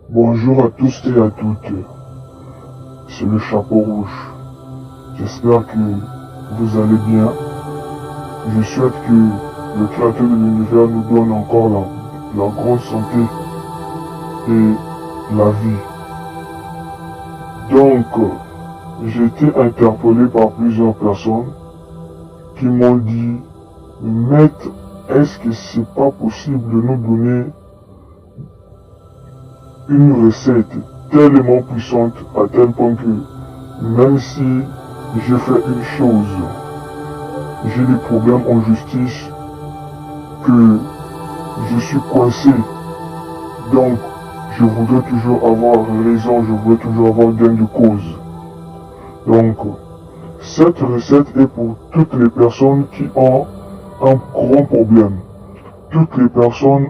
Bonjour à tous et à toutes, c'est le Chapeau Rouge. J'espère que vous allez bien. Je souhaite que le Créateur de l'univers nous donne encore la grande santé et la vie. Donc, j'ai été interpellé par plusieurs personnes qui m'ont dit, Maître, est-ce que c'est pas possible de nous donner une recette tellement puissante à tel point que même si je fais une chose, j'ai des problèmes en justice, que je suis coincé, donc je voudrais toujours avoir raison, je voudrais toujours avoir gain de cause. Donc, cette recette est pour toutes les personnes qui ont un grand problème, toutes les personnes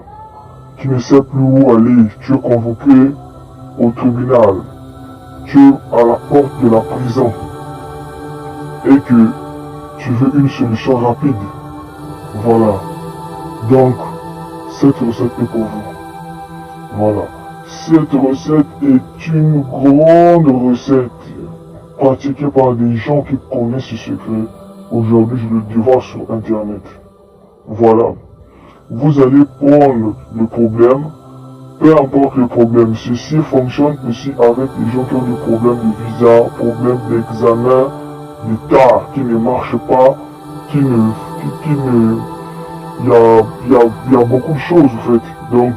qui ne sais plus où aller, tu es convoqué au tribunal, tu es à la porte de la prison et que tu veux une solution rapide. Voilà. Donc, cette recette est pour vous. Voilà. Cette recette est une grande recette pratiquée par des gens qui connaissent ce secret. Aujourd'hui, je le dévoile sur Internet. Voilà. Vous allez prendre le problème, peu importe le problème. Ceci fonctionne aussi avec les gens qui ont des problèmes de visa, problèmes d'examen, d'état qui ne marche pas, il y a beaucoup de choses en fait. Donc,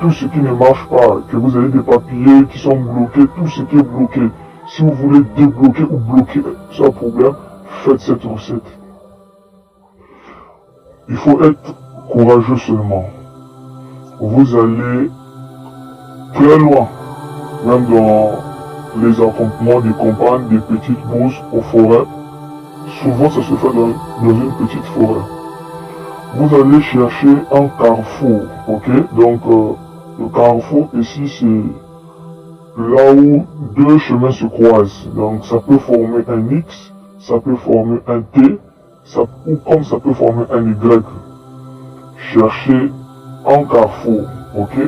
tout ce qui ne marche pas, que vous avez des papiers qui sont bloqués, tout ce qui est bloqué. Si vous voulez débloquer ou bloquer ce problème, faites cette recette. Il faut être courageux seulement. Vous allez très loin, même dans les accompagnements des campagnes, des petites brousses aux forêts. Souvent ça se fait dans une petite forêt. Vous allez chercher un carrefour, ok? Donc le carrefour ici c'est là où deux chemins se croisent. Donc ça peut former un X, ça peut former un T, ou comme ça peut former un Y. Cherchez un carrefour, ok,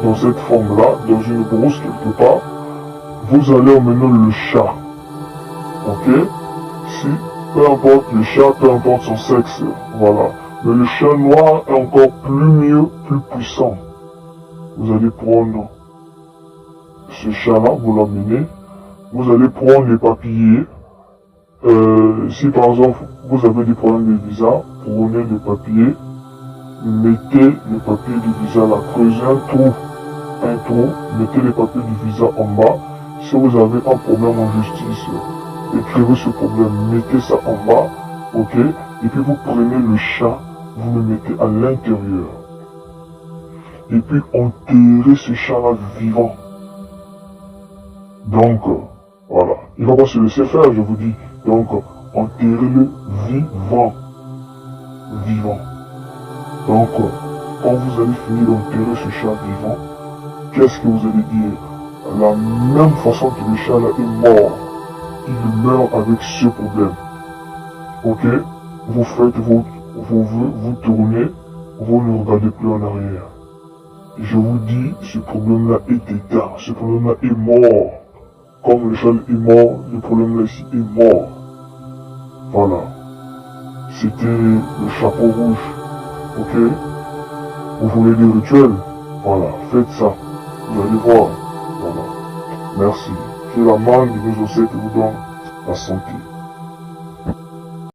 dans cette forme-là, dans une brousse quelque part, vous allez emmener le chat, ok, si, peu importe le chat, peu importe son sexe, voilà, mais le chat noir est encore plus puissant. Vous allez prendre ce chat-là, vous l'emmenez, vous allez prendre les papiers, si par exemple vous avez des problèmes de visa, prenez les papiers, mettez le papier du visa là, creusez un trou, mettez les papiers du visa en bas. Si vous avez un problème en justice, écrivez ce problème, mettez ça en bas, ok, et puis vous prenez le chat, vous le mettez à l'intérieur. Et puis enterrez ce chat là vivant. Donc, voilà, il va pas se laisser faire, je vous dis. Donc, enterrez-le vivant. Donc, quand vous allez finir d'enterrer ce chat vivant, qu'est-ce que vous allez dire? La même façon que le chat là est mort, il meurt avec ce problème. Ok? Vous faites vos vœux, vous tournez, vous ne regardez plus en arrière. Je vous dis, ce problème-là est éteint, ce problème-là est mort. Comme le chat est mort, le problème-là ici est mort. Voilà. C'était le Chapeau Rouge. Ok? Vous voulez des rituels? Voilà, faites ça. Vous allez voir. Voilà. Merci. Que la manne de nos ancêtres vous donne la santé.